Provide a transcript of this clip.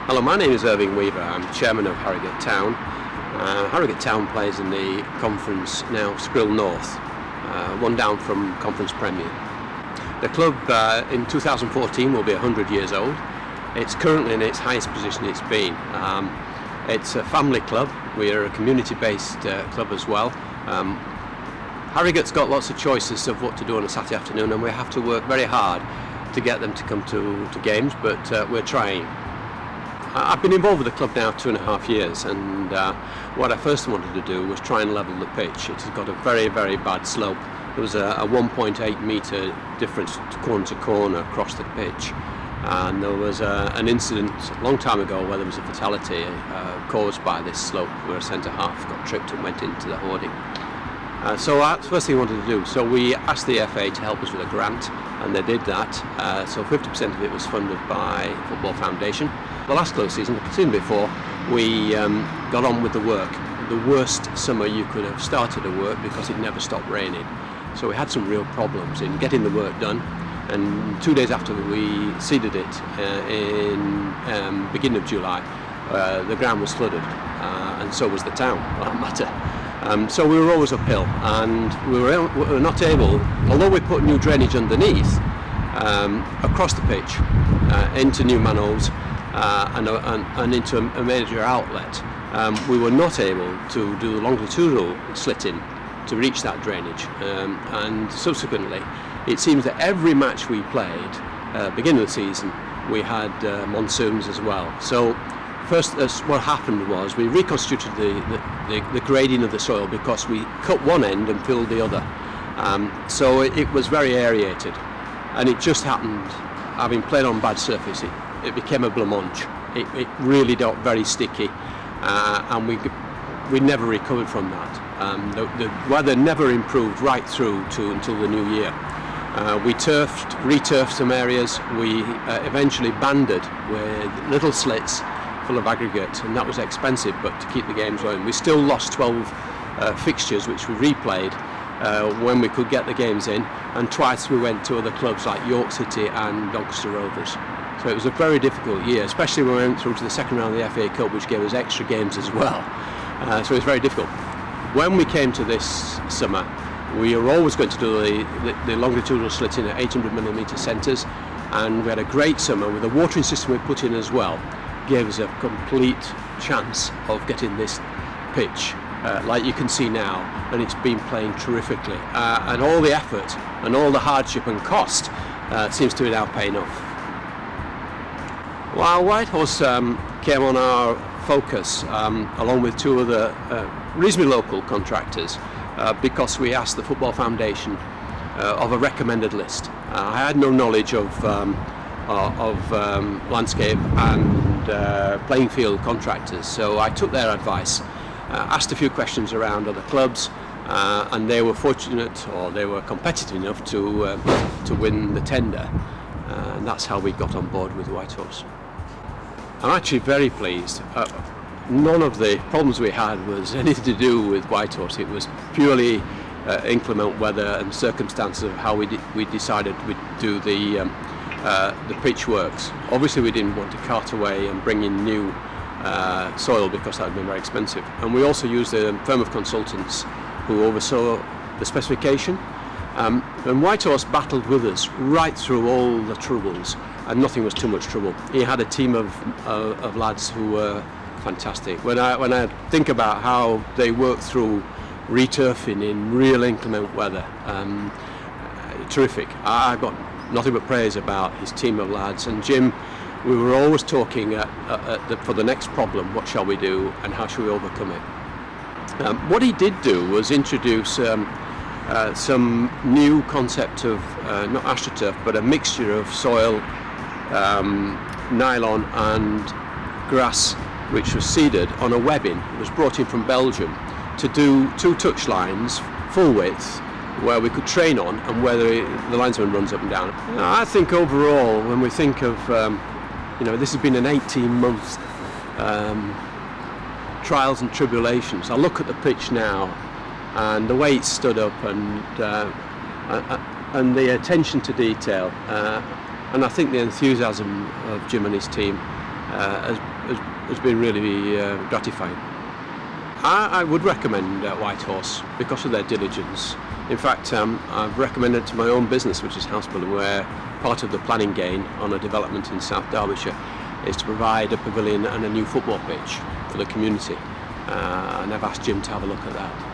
Hello, my name is Irving Weaver. I'm chairman of Harrogate Town. Harrogate Town plays in the conference now Skrill North, one down from Conference Premier. The club in 2014 will be 100 years old. It's currently in its highest position it's been. It's a family club. We're a community-based club as well. Harrogate's got lots of choices of what to do on a Saturday afternoon, and we have to work very hard to get them to come to games, but we're trying. I've been involved with the club now 2.5 years, and what I first wanted to do was try and level the pitch. It has got a very, very bad slope. There was a 1.8 metre difference corner to corner across the pitch, and there was an incident a long time ago where there was a fatality caused by this slope, where a centre half got tripped and went into the hoarding. So that's the first thing we wanted to do. So we asked the FA to help us with a grant, and they did that. So 50% of it was funded by Football Foundation. The last close season, the season before, we got on with the work. The worst summer you could have started the work because it never stopped raining. So we had some real problems in getting the work done. And 2 days after we seeded it in beginning of July, the ground was flooded, and so was the town, for that matter. So we were always uphill, and we were not able, although we put new drainage underneath, across the pitch, into new manholes, and into a major outlet, we were not able to do longitudinal slitting to reach that drainage. And subsequently, it seems that every match we played, beginning of the season, we had monsoons as well. So first, what happened was we reconstituted the grading of the soil because we cut one end and filled the other. So it was very aerated, and it just happened, having played on bad surface, it became a blancmange. It really got very sticky, and we never recovered from that. The weather never improved right through until the new year. We re-turfed some areas. We eventually banded with little slits full of aggregate, and that was expensive, but to keep the games going. We still lost 12 fixtures, which we replayed when we could get the games in, and twice we went to other clubs like York City and Doncaster Rovers. So it was a very difficult year, especially when we went through to the second round of the FA Cup, which gave us extra games as well. So it was very difficult. When we came to this summer, we were always going to do the longitudinal slitting at 800mm centres, and we had a great summer with the watering system we put in as well. Gave us a complete chance of getting this pitch like you can see now, and it's been playing terrifically, and all the effort and all the hardship and cost seems to be now paying off. While White Horse came on our focus along with two other reasonably local contractors, because we asked the Football Foundation of a recommended list. I had no knowledge of landscape and playing field contractors, so I took their advice, asked a few questions around other clubs, and they were fortunate, or they were competitive enough to win the tender, and that's how we got on board with White Horse. I'm actually very pleased. None of the problems we had was anything to do with White Horse. It was purely inclement weather and circumstances of how we decided we'd do the pitch works. Obviously we didn't want to cart away and bring in new soil because that would been very expensive. And we also used a firm of consultants who oversaw the specification. And White Horse battled with us right through all the troubles, and nothing was too much trouble. He had a team of lads who were fantastic. When I think about how they worked through returfing in real inclement weather, terrific. I've got nothing but praise about his team of lads. And Jim, we were always talking for the next problem, what shall we do and how shall we overcome it? What he did do was introduce some new concept of not astroturf, but a mixture of soil, nylon and grass, which was seeded on a webbing. It was brought in from Belgium to do 2 touch lines, full width, where we could train on and where the linesman runs up and down. I think overall, when we think of, this has been an 18-month trials and tribulations. I look at the pitch now and the way it stood up and the attention to detail, and I think the enthusiasm of Jim and his team has been really gratifying. I would recommend White Horse because of their diligence. In fact, I've recommended to my own business, which is house building, where part of the planning gain on a development in South Derbyshire is to provide a pavilion and a new football pitch for the community. And I've asked Jim to have a look at that.